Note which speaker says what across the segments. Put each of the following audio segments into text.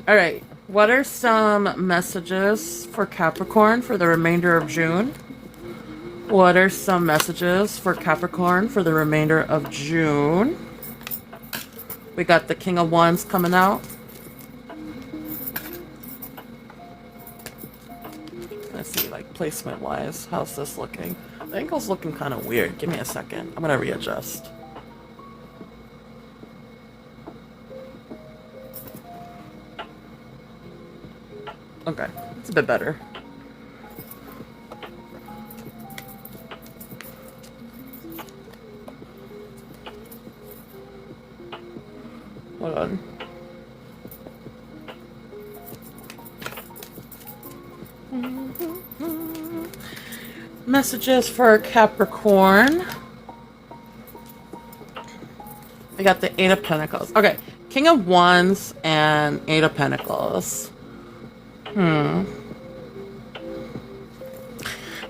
Speaker 1: All right. What are some messages for Capricorn for the remainder of June? What are some messages for Capricorn for the remainder of June? We got the King of Wands coming out. Let's see, like placement wise, how's this looking? The angle's looking kind of weird. Give me a second. I'm gonna readjust. Okay, it's a bit better. Hold on. Messages for Capricorn. We got the Eight of Pentacles. Okay, King of Wands and Eight of Pentacles.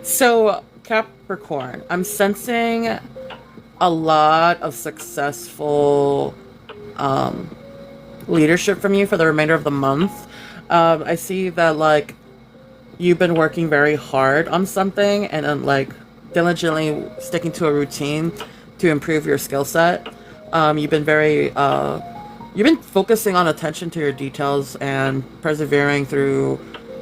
Speaker 1: So, Capricorn, I'm sensing a lot of successful leadership from you for the remainder of the month. I see that, like, you've been working very hard on something and like diligently sticking to a routine to improve your skill set. You've been very you've been focusing on attention to your details and persevering through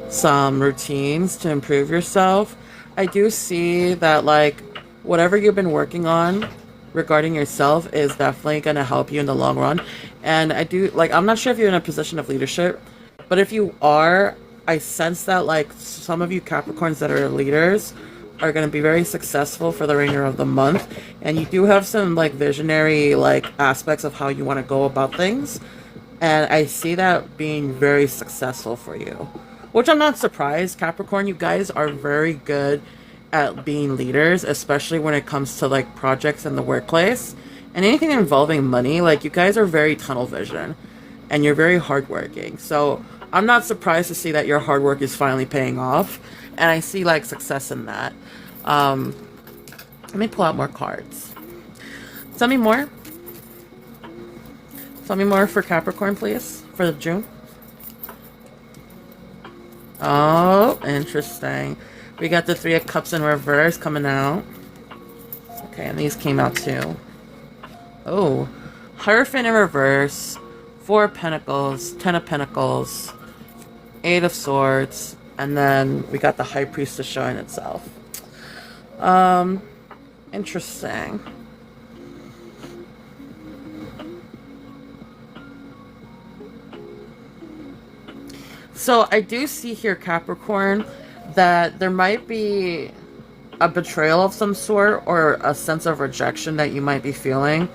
Speaker 1: some routines to improve yourself. I do see that, like, whatever you've been working on regarding yourself is definitely going to help you in the long run. And I do, like, I'm not sure if you're in a position of leadership, but if you are, I sense that, like, some of you Capricorns that are leaders are going to be very successful for the remainder of the month. And you do have some, like, visionary, like, aspects of how you want to go about things. And I see that being very successful for you. Which I'm not surprised. Capricorn, you guys are very good at being leaders, especially when it comes to, like, projects in the workplace. And anything involving money, like, you guys are very tunnel vision. And you're very hardworking. So I'm not surprised to see that your hard work is finally paying off. And I see, like, success in that. Let me pull out more cards. Tell me more. Tell me more for Capricorn, please, for June. Oh, interesting. We got the Three of Cups in reverse coming out. Okay, and these came out too. Oh, Hierophant in reverse. Four of Pentacles, Ten of Pentacles, Eight of Swords, and then we got the High Priestess showing itself. Interesting. So I do see here, Capricorn, that there might be a betrayal of some sort or a sense of rejection that you might be feeling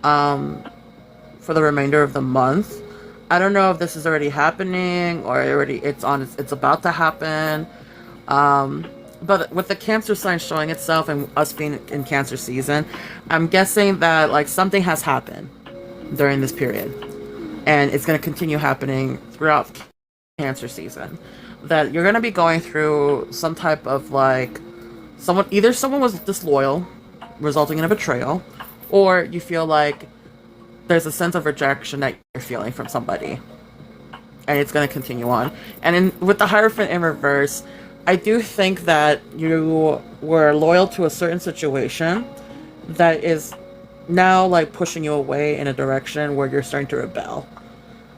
Speaker 1: for the remainder of the month. I don't know if this is already happening or it's about to happen. But with the Cancer sign showing itself and us being in Cancer season, I'm guessing that, like, something has happened during this period. And it's going to continue happening throughout Cancer season. That you're going to be going through some type of, like, someone was disloyal, resulting in a betrayal, or you feel like there's a sense of rejection that you're feeling from somebody. And it's going to continue on. And with the Hierophant in reverse, I do think that you were loyal to a certain situation that is now, like, pushing you away in a direction where you're starting to rebel.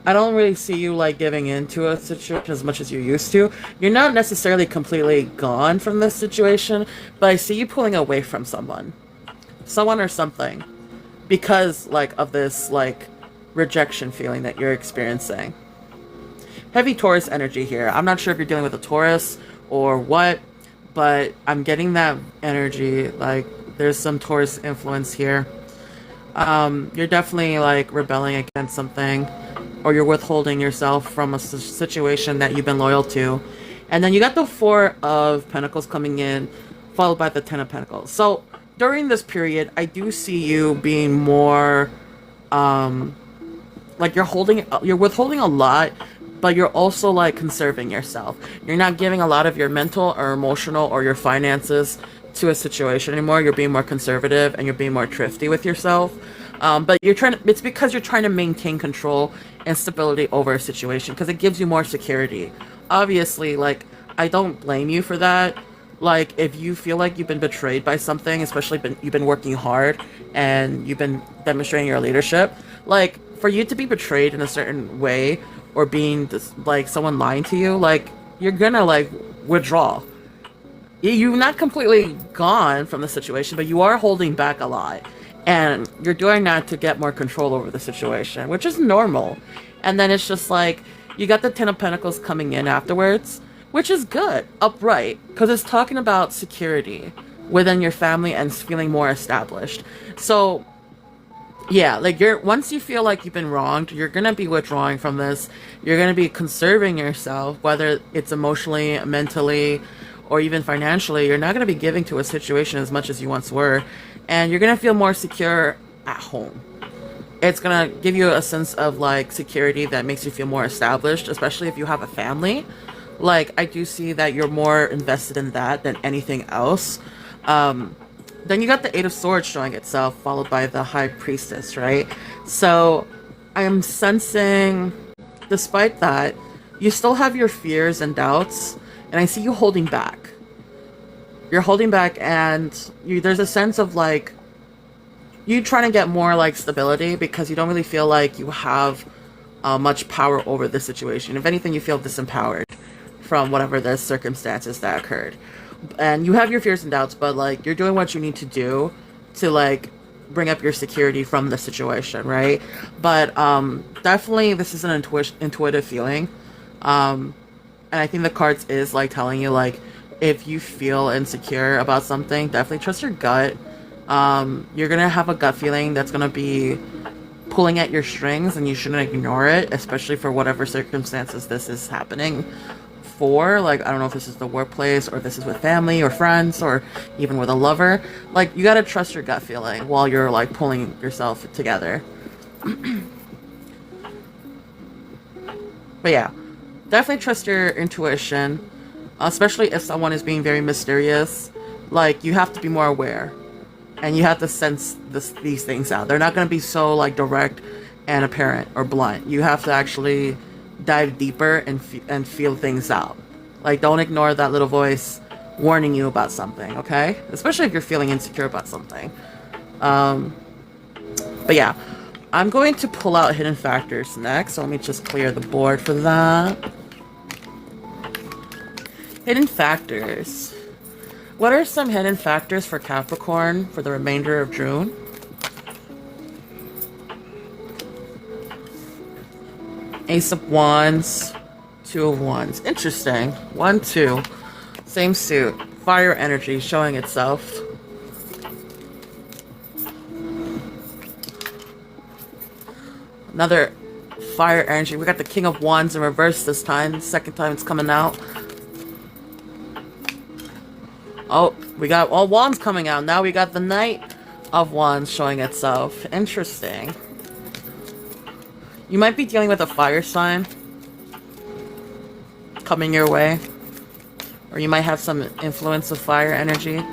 Speaker 1: I don't really see you, like, giving into a situation as much as you used to. You're not necessarily completely gone from this situation, but I see you pulling away from someone or something, because, like, of this, like, rejection feeling that you're experiencing. Heavy Taurus energy here. I'm not sure if you're dealing with a Taurus or what, but I'm getting that energy. Like, there's some Taurus influence here. You're definitely, like, rebelling against something, or you're withholding yourself from a situation that you've been loyal to. And then you got the Four of Pentacles coming in, followed by the Ten of Pentacles. So during this period, I do see you being more, like, you're withholding a lot, but you're also, like, conserving yourself. You're not giving a lot of your mental or emotional or your finances to a situation anymore. You're being more conservative and you're being more thrifty with yourself. But you're trying to, it's because you're trying to maintain control and stability over a situation because it gives you more security. Obviously, like, I don't blame you for that. Like, if you feel like you've been betrayed by something, especially you've been working hard and you've been demonstrating your leadership, like, for you to be betrayed in a certain way or being like someone lying to you, like, you're gonna like withdraw. You're not completely gone from the situation, but you are holding back a lot. And you're doing that to get more control over the situation, which is normal. And then it's just like, you got the Ten of Pentacles coming in afterwards, which is good, upright, because it's talking about security within your family and feeling more established. So, yeah, like once you feel like you've been wronged, you're gonna be withdrawing from this. You're gonna be conserving yourself, whether it's emotionally, mentally, or even financially. You're not gonna be giving to a situation as much as you once were, and you're gonna feel more secure at home. It's gonna give you a sense of like security that makes you feel more established, especially if you have a family. Like, I do see that you're more invested in that than anything else. Then you got the Eight of Swords showing itself, followed by the High Priestess, right? So I am sensing, despite that, you still have your fears and doubts, and I see you holding back. You're holding back, and there's a sense of like you trying to get more like stability because you don't really feel like you have much power over the situation. If anything, you feel disempowered from whatever the circumstances that occurred. And you have your fears and doubts, but like you're doing what you need to do to like bring up your security from the situation, right? But definitely this is an intuitive feeling. And I think the cards is like telling you like if you feel insecure about something, definitely trust your gut. You're gonna have a gut feeling that's gonna be pulling at your strings, and you shouldn't ignore it, especially for whatever circumstances this is happening for. Like, I don't know if this is the workplace or this is with family or friends or even with a lover. Like, you gotta trust your gut feeling while you're like pulling yourself together. But yeah, definitely trust your intuition, especially if someone is being very mysterious. Like, you have to be more aware and you have to sense these things out. They're not going to be so like direct and apparent or blunt. You have to actually dive deeper and feel things out. Like, don't ignore that little voice warning you about something, okay? Especially if you're feeling insecure about something. But yeah, I'm going to pull out hidden factors next. So let me just clear the board for that. Hidden factors. What are some hidden factors for Capricorn for the remainder of June? Ace of Wands, Two of Wands. Interesting. 1, 2. Same suit. Fire energy showing itself. Another fire energy. We got the King of Wands in reverse this time. Second time it's coming out. Oh, we got all wands coming out. Now we got the Knight of Wands showing itself. Interesting. You might be dealing with a fire sign coming your way. Or you might have some influence of fire energy.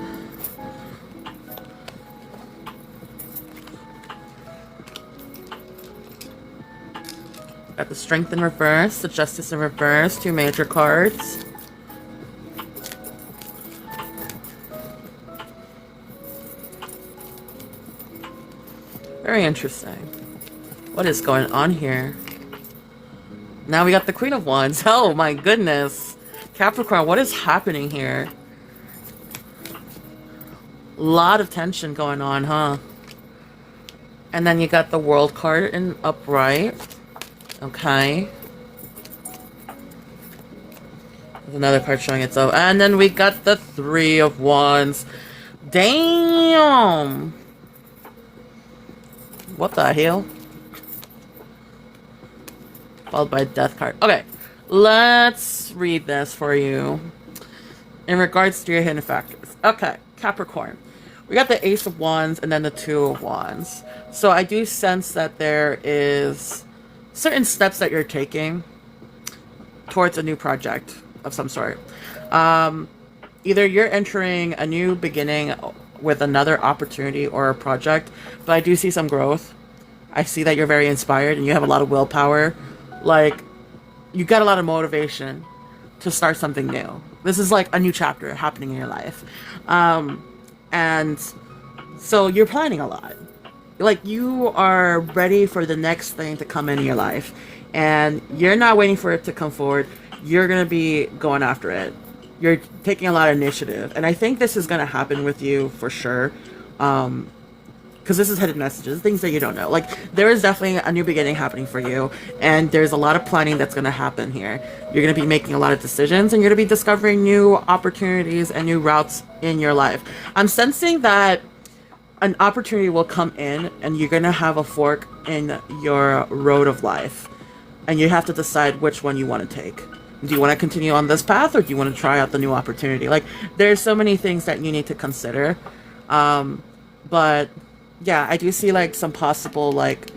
Speaker 1: Got the Strength in reverse, the Justice in reverse, 2 major cards. Very interesting. What is going on here? Now we got the Queen of Wands. Oh my goodness. Capricorn, what is happening here? A lot of tension going on, huh? And then you got the World card in upright. Okay. There's another card showing itself. And then we got the Three of Wands. Damn! What the hell? Followed by a Death card. Okay, let's read this for you. In regards to your hidden factors. Okay, Capricorn. We got the Ace of Wands and then the Two of Wands. So I do sense that there is certain steps that you're taking towards a new project of some sort. Either you're entering a new beginning with another opportunity or a project, but I do see some growth I see that you're very inspired and you have a lot of willpower. Like, you got a lot of motivation to start something new. This is like a new chapter happening in your life. And so you're planning a lot. Like, you are ready for the next thing to come into your life. And you're not waiting for it to come forward. You're going to be going after it. You're taking a lot of initiative. And I think this is going to happen with you for sure. Because this is hidden messages, things that you don't know. Like, there is definitely a new beginning happening for you, and there's a lot of planning that's going to happen here. You're going to be making a lot of decisions, and you're going to be discovering new opportunities and new routes in your life. I'm sensing that an opportunity will come in, and you're going to have a fork in your road of life, and you have to decide which one you want to take. Do you want to continue on this path, or do you want to try out the new opportunity? Like, there's so many things that you need to consider. But yeah, I do see like some possible like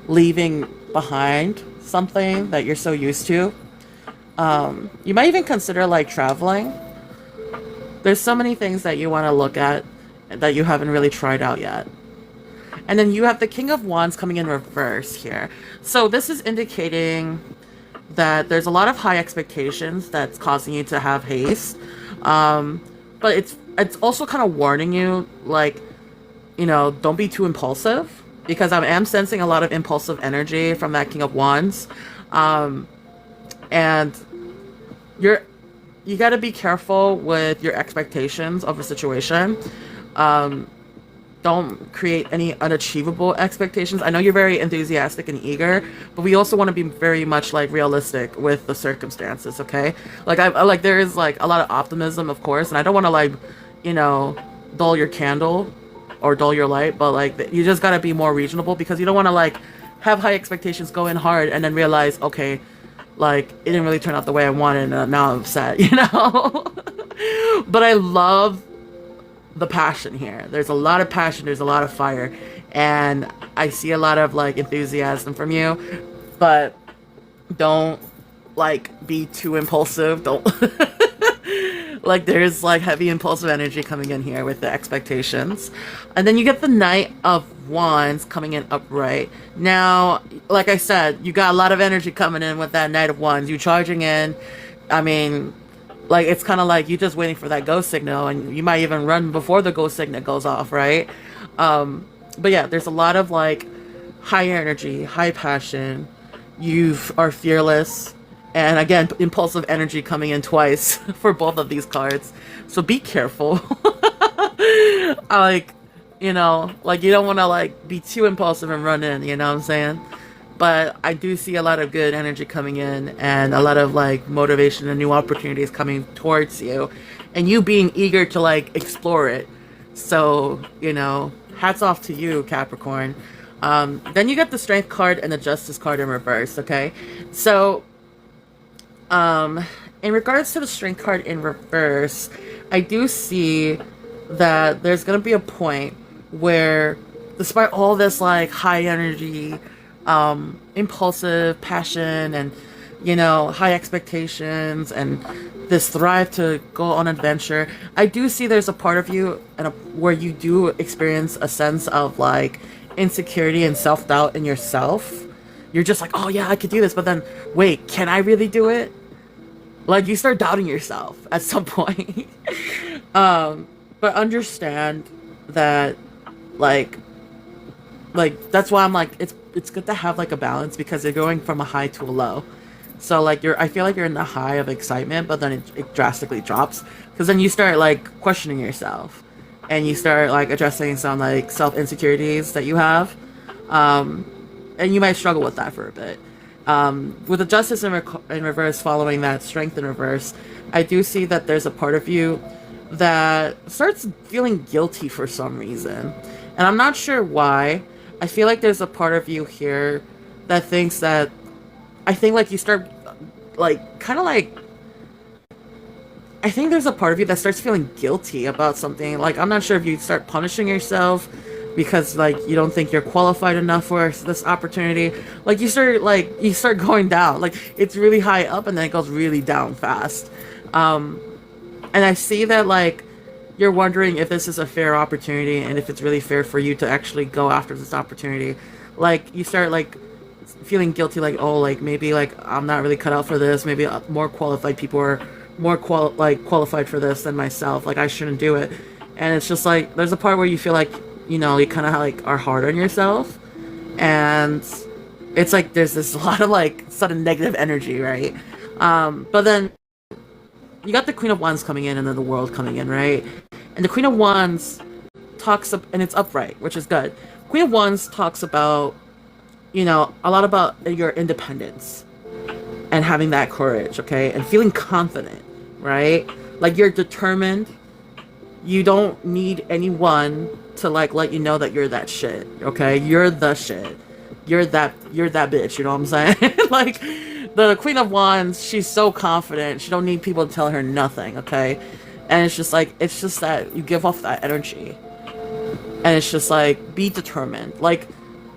Speaker 1: leaving behind something that you're so used to. You might even consider like traveling. There's so many things that you want to look at that you haven't really tried out yet. And then you have the King of Wands coming in reverse here. So this is indicating that there's a lot of high expectations that's causing you to have haste. But it's also kind of warning you, like, you know, don't be too impulsive, because I am sensing a lot of impulsive energy from that King of Wands. And you got to be careful with your expectations of a situation. Don't create any unachievable expectations. I know you're very enthusiastic and eager, but we also want to be very much like realistic with the circumstances, okay? Like, I like, there is like a lot of optimism, of course, and I don't want to like, you know, dull your candle or dull your light, but like, you just gotta be more reasonable, because you don't want to like have high expectations, go in hard, and then realize, okay, like, it didn't really turn out the way I wanted, and now I'm upset, you know? But I love the passion here. There's a lot of passion, there's a lot of fire, and I see a lot of like enthusiasm from you, but don't like be too impulsive. Don't like, there's like heavy impulsive energy coming in here with the expectations. And then you get the Knight of Wands coming in upright. Now, like I said, you got a lot of energy coming in with that Knight of Wands. You charging in. I mean, like, it's kind of like you just waiting for that go signal, and you might even run before the go signal goes off, right? But yeah, there's a lot of like high energy, high passion. You are fearless. And again, impulsive energy coming in twice for both of these cards. So be careful. Like, you know, like, you don't want to like be too impulsive and run in, you know what I'm saying? But I do see a lot of good energy coming in, and a lot of like motivation and new opportunities coming towards you, and you being eager to like explore it. So, you know, hats off to you, Capricorn. Then you get the Strength card and the Justice card in reverse, okay? So, in regards to the Strength card in reverse, I do see that there's going to be a point where, despite all this like high energy, impulsive passion, and, you know, high expectations, and this thrive to go on adventure, I do see there's a part of you where you do experience a sense of like insecurity and self-doubt in yourself. You're just like, oh yeah, I could do this, but then wait, can I really do it? Like, you start doubting yourself at some point. But understand that like that's why I'm like, it's good to have like a balance, because you're going from a high to a low. So like, I feel like you're in the high of excitement, but then it drastically drops, because then you start like questioning yourself, and you start like addressing some like self insecurities that you have, and you might struggle with that for a bit. With the Justice in reverse following that Strength in reverse, I do see that there's a part of you that starts feeling guilty for some reason, and I'm not sure why. I feel like there's a part of you here that thinks that, I think like you start like kind of like, I think there's a part of you that starts feeling guilty about something. Like, I'm not sure if you start punishing yourself because like you don't think you're qualified enough for this opportunity. Like, you start going down. Like, it's really high up and then it goes really down fast. And I see that like you're wondering if this is a fair opportunity, and if it's really fair for you to actually go after this opportunity. Like you start like feeling guilty, like, oh, like maybe like I'm not really cut out for this. Maybe more qualified people are more qualified for this than myself. Like I shouldn't do it. And it's just like there's a part where you feel like, you know, you kind of like are hard on yourself, and it's like there's this lot of like sudden negative energy, right? But then you got the Queen of Wands coming in and then the World coming in, right? And the Queen of Wands talks up, and it's upright, which is good. Queen of Wands talks about, you know, a lot about your independence and having that courage, okay? And feeling confident, right? Like you're determined. You don't need anyone to like let you know that you're that shit, okay? You're the shit. You're that bitch, you know what I'm saying? Like the Queen of Wands, she's so confident. She don't need people to tell her nothing, okay? And it's just like, it's just that you give off that energy. And it's just like, be determined. Like,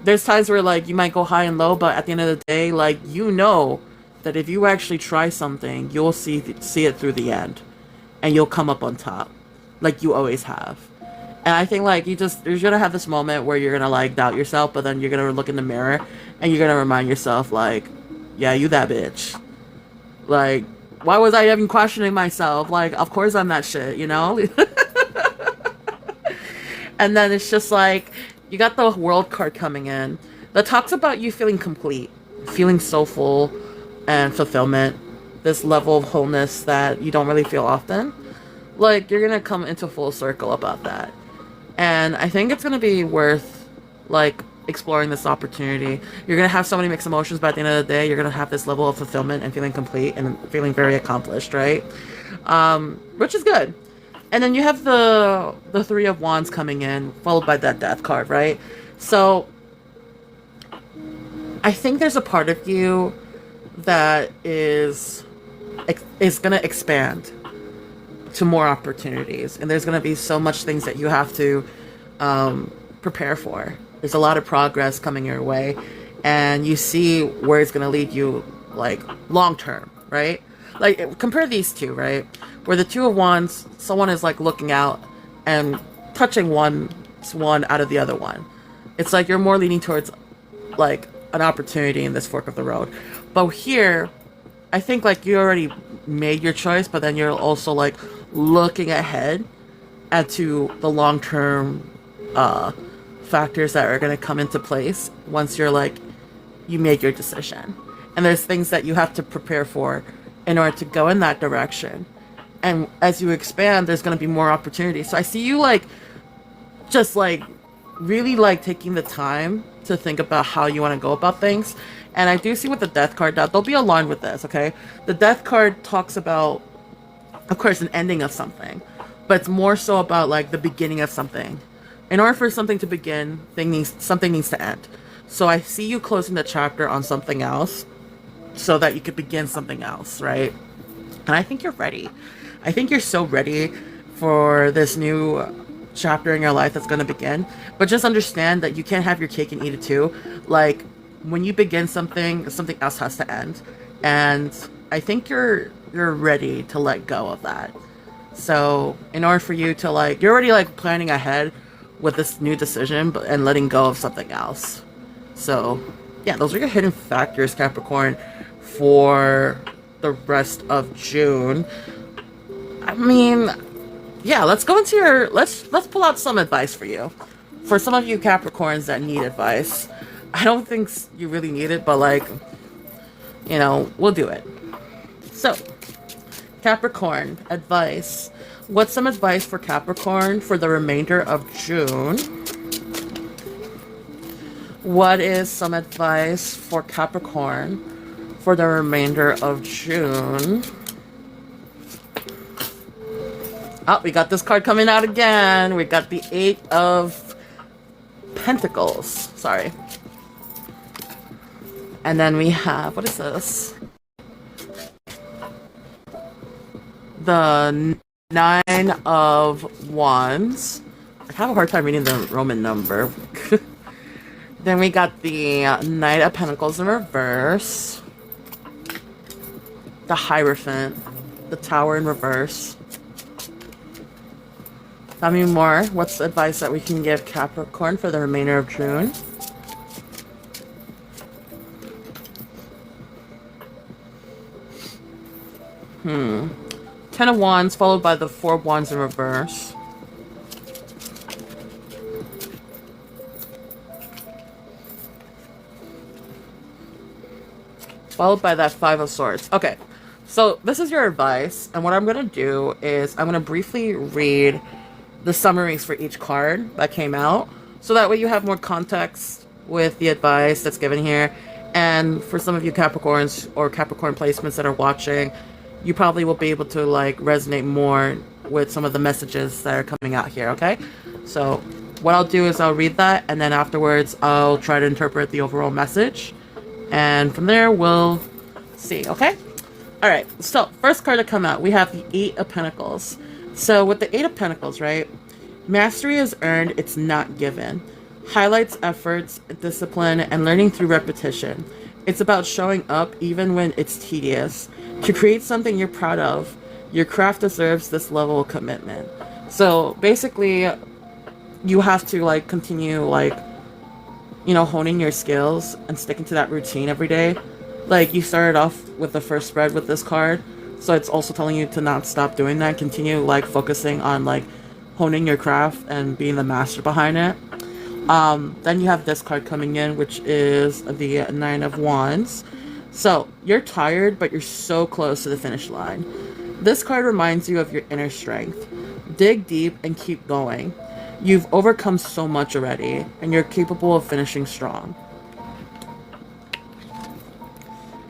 Speaker 1: there's times where like you might go high and low, but at the end of the day, like, you know that if you actually try something, you'll see it through the end. And you'll come up on top. Like you always have. And I think like you're gonna have this moment where you're gonna like doubt yourself, but then you're gonna look in the mirror and you're gonna remind yourself like, yeah, you that bitch. Like, why was I even questioning myself? Like, of course I'm that shit, you know? And then it's just like, you got the World card coming in that talks about you feeling complete, feeling so full and fulfillment, this level of wholeness that you don't really feel often. Like, you're gonna come into full circle about that. And I think it's gonna be worth, like, exploring this opportunity. You're gonna have so many mixed emotions, but at the end of the day, you're gonna have this level of fulfillment and feeling complete and feeling very accomplished, right? Which is good. And then you have the Three of Wands coming in, followed by that Death card, right? So, I think there's a part of you that is gonna expand to more opportunities, and there's going to be so much things that you have to prepare for. There's a lot of progress coming your way, and you see where it's going to lead you, like, long term, right? Like, compare these two, right? Where the Two of Wands, someone is like looking out and touching one out of the other one. It's like you're more leaning towards like an opportunity in this fork of the road. But here, I think like you already made your choice, but then you're also like looking ahead to the long-term factors that are going to come into place once you're like, you made your decision. And there's things that you have to prepare for in order to go in that direction. And as you expand, there's going to be more opportunities. So I see you like, just like really like taking the time to think about how you want to go about things. And I do see with the Death card that they'll be aligned with this, okay? The Death card talks about, of course, an ending of something, but it's more so about like the beginning of something. In order for something to begin, something needs to end. So I see you closing the chapter on something else so that you could begin something else, right? And I think you're ready. I think you're so ready for this new chapter in your life that's going to begin. But just understand that you can't have your cake and eat it too. Like, when you begin something else has to end. And I think you're ready to let go of that. So in order for you to like, you're already like planning ahead with this new decision and letting go of something else. So yeah, those are your hidden factors, Capricorn, for the rest of June. I mean, yeah, let's go into your, let's pull out some advice for you. For some of you Capricorns that need advice. I don't think you really need it, but like, you know, we'll do it. So, Capricorn, advice. What's some advice for Capricorn for the remainder of June? What is some advice for Capricorn for the remainder of June? Oh, we got this card coming out again. We got the Eight of Pentacles. Sorry. And then we have, what is this? The Nine of Wands. I have a hard time reading the Roman number. Then we got the Knight of Pentacles in reverse. The Hierophant. The Tower in reverse. Tell me more. What's the advice that we can give Capricorn for the remainder of June? Ten of Wands followed by the Four of Wands in reverse. Followed by that Five of Swords. Okay, so this is your advice, and what I'm going to do is I'm going to briefly read the summaries for each card that came out, so that way you have more context with the advice that's given here. And for some of you Capricorns or Capricorn placements that are watching, you probably will be able to like resonate more with some of the messages that are coming out here, okay? So what I'll do is I'll read that, and then afterwards I'll try to interpret the overall message. And from there, we'll see, okay? Alright, so first card to come out, we have the Eight of Pentacles. So with the Eight of Pentacles, right? Mastery is earned, it's not given. Highlights efforts, discipline, and learning through repetition. It's about showing up even when it's tedious. To create something you're proud of, your craft deserves this level of commitment. So basically, you have to like continue like, you know, honing your skills and sticking to that routine every day. Like you started off with the first spread with this card, so it's also telling you to not stop doing that. Continue like focusing on like honing your craft and being the master behind it. Then you have this card coming in, which is the Nine of Wands. So you're tired, but you're so close to the finish line. This card reminds you of your inner strength. Dig deep and keep going. You've overcome so much already, and you're capable of finishing strong.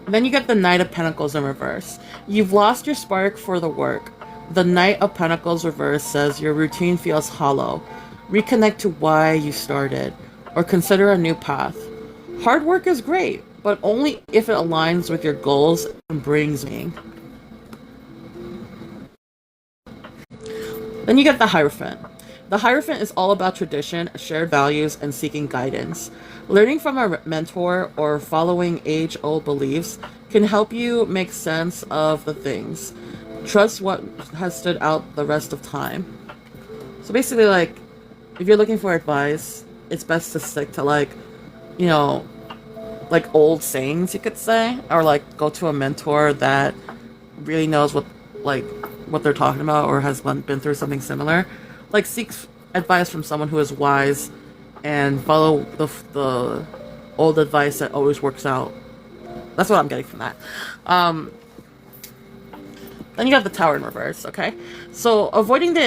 Speaker 1: And then you get the Knight of Pentacles in reverse. You've lost your spark for the work. The Knight of Pentacles reverse says your routine feels hollow. Reconnect to why you started, or consider a new path. Hard work is great, but only if it aligns with your goals and brings meaning. Then you get the Hierophant. The Hierophant is all about tradition, shared values, and seeking guidance. Learning from a mentor or following age-old beliefs can help you make sense of the things. Trust what has stood out the rest of time. So basically, like, if you're looking for advice, it's best to stick to, like, you know, like old sayings, you could say, or like go to a mentor that really knows what they're talking about or has been through something similar. Like, seek advice from someone who is wise and follow the old advice that always works out. That's what I'm getting from that. Then you have the Tower in reverse, okay? So avoiding the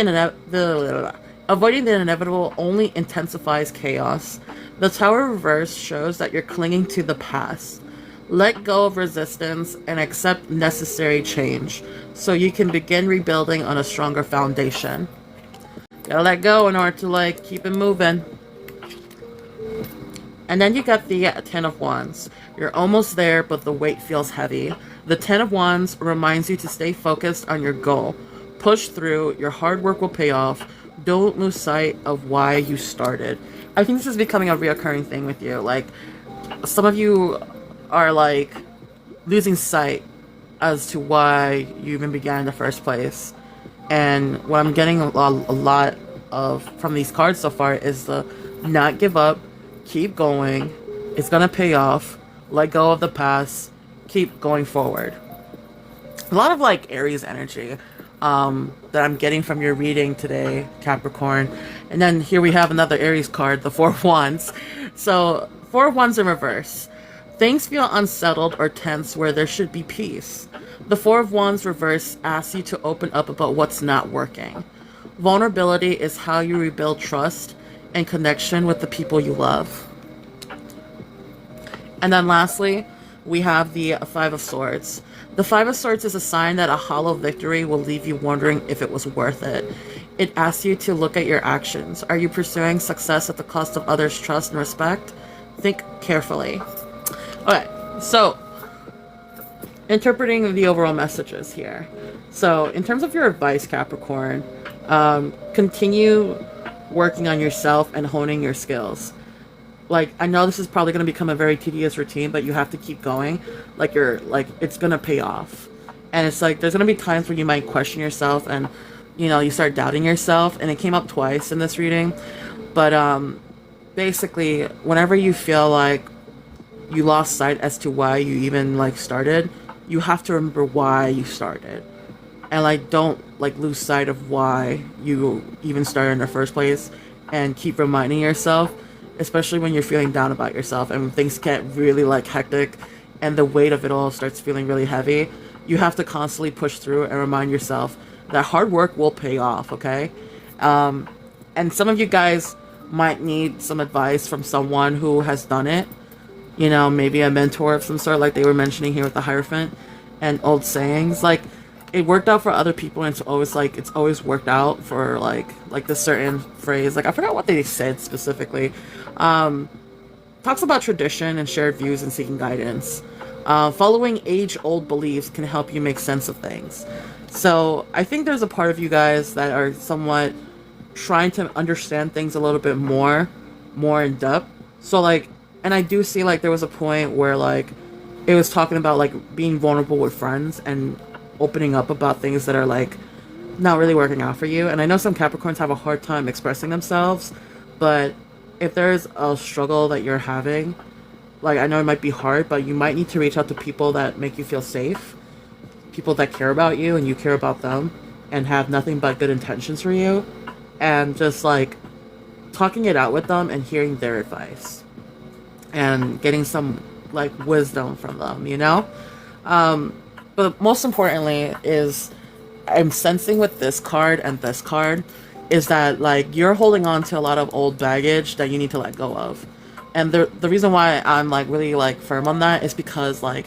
Speaker 1: inevitable only intensifies chaos. The Tower reverse shows that you're clinging to the past. Let go of resistance and accept necessary change so you can begin rebuilding on a stronger foundation. Gotta let go in order to, like, keep it moving. And then you got the Ten of Wands. You're almost there, but the weight feels heavy. The Ten of Wands reminds you to stay focused on your goal. Push through. Your hard work will pay off. Don't lose sight of why you started. I think this is becoming a reoccurring thing with you. Like, some of you are, like, losing sight as to why you even began in the first place. And what I'm getting a lot of from these cards so far is the not give up, keep going, it's gonna pay off, let go of the past, keep going forward. A lot of, like, Aries energy that I'm getting from your reading today, Capricorn. And then here we have another Aries card, the Four of Wands. So, Four of Wands in reverse. Things feel unsettled or tense where there should be peace. The Four of Wands reverse asks you to open up about what's not working. Vulnerability is how you rebuild trust and connection with the people you love. And then lastly, we have the Five of Swords. The Five of Swords is a sign that a hollow victory will leave you wondering if it was worth it. It asks you to look at your actions. Are you pursuing success at the cost of others' trust and respect? Think carefully. Okay, so interpreting the overall messages here. So in terms of your advice, Capricorn, continue working on yourself and honing your skills. Like, I know this is probably going to become a very tedious routine, but you have to keep going. Like, it's going to pay off. And it's like, there's going to be times where you might question yourself and, you know, you start doubting yourself. And it came up twice in this reading. But basically, whenever you feel like you lost sight as to why you even, like, started, you have to remember why you started. and like don't like lose sight of why you even started in the first place, and keep reminding yourself, especially when you're feeling down about yourself and things get really like hectic and the weight of it all starts feeling really heavy. You have to constantly push through and remind yourself that hard work will pay off, okay? And some of you guys might need some advice from someone who has done it, you know, maybe a mentor of some sort, like they were mentioning here with the Hierophant, and old sayings. Like, it worked out for other people, and it's always worked out for like this certain phrase. Like, I forgot what they said specifically. Talks about tradition and shared views and seeking guidance. Following age-old beliefs can help you make sense of things. So I think there's a part of you guys that are somewhat trying to understand things a little bit more in depth. So like, and I do see like there was a point where like it was talking about like being vulnerable with friends and opening up about things that are like not really working out for you. And I know some Capricorns have a hard time expressing themselves, but if there's a struggle that you're having, like I know it might be hard, but you might need to reach out to people that make you feel safe, people that care about you and you care about them and have nothing but good intentions for you, and just like talking it out with them and hearing their advice and getting some like wisdom from them, you know? But most importantly is I'm sensing with this card and this card is that like you're holding on to a lot of old baggage that you need to let go of. And the reason why I'm like really like firm on that is because like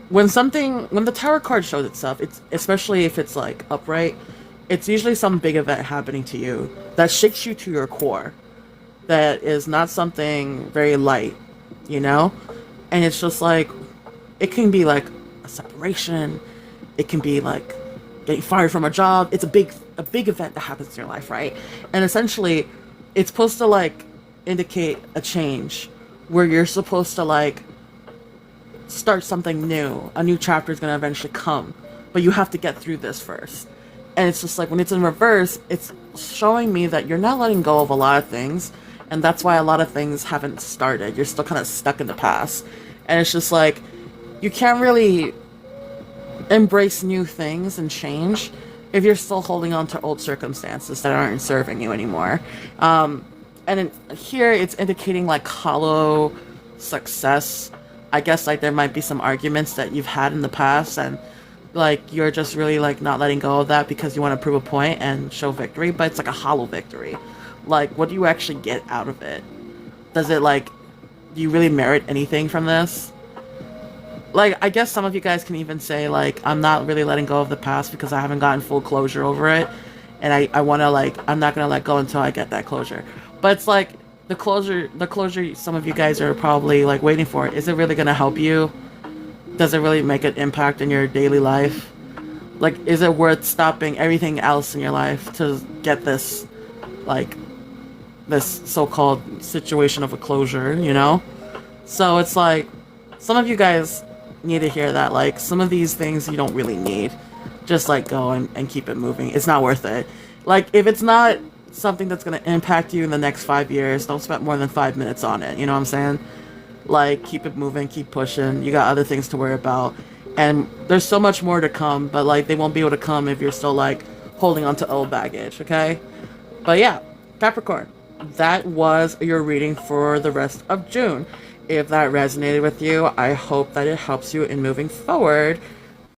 Speaker 1: when the Tower card shows itself, it's especially if it's like upright, it's usually some big event happening to you that shakes you to your core. That is not something very light, you know? And it's just like it can be like a separation, it can be like getting fired from a job. It's a big event that happens in your life, right? And essentially it's supposed to like indicate a change where you're supposed to like start something new. A new chapter is going to eventually come, but you have to get through this first. And it's just like when it's in reverse, it's showing me that you're not letting go of a lot of things, and that's why a lot of things haven't started. You're still kind of stuck in the past, and it's just like you can't really embrace new things and change if you're still holding on to old circumstances that aren't serving you anymore. Here it's indicating like hollow success. I guess like there might be some arguments that you've had in the past, and like you're just really like not letting go of that because you want to prove a point and show victory, but it's like a hollow victory. Like, what do you actually get out of it? Does it like, do you really merit anything from this? Like, I guess some of you guys can even say like, I'm not really letting go of the past because I haven't gotten full closure over it, and I want to like, I'm not gonna let go until I get that closure. But it's like the closure some of you guys are probably like waiting for, is it really gonna help you? Does it really make an impact in your daily life? Like, is it worth stopping everything else in your life to get this, like, this so-called situation of a closure, you know? So it's like, some of you guys need to hear that, like, some of these things you don't really need. Just, like, go and keep it moving. It's not worth it. Like, if it's not something that's gonna impact you in the next 5 years, don't spend more than 5 minutes on it, you know what I'm saying? Like, keep it moving, keep pushing. You got other things to worry about. And there's so much more to come, but, like, they won't be able to come if you're still, like, holding on to old baggage, okay? But, yeah, Capricorn, that was your reading for the rest of June. If that resonated with you, I hope that it helps you in moving forward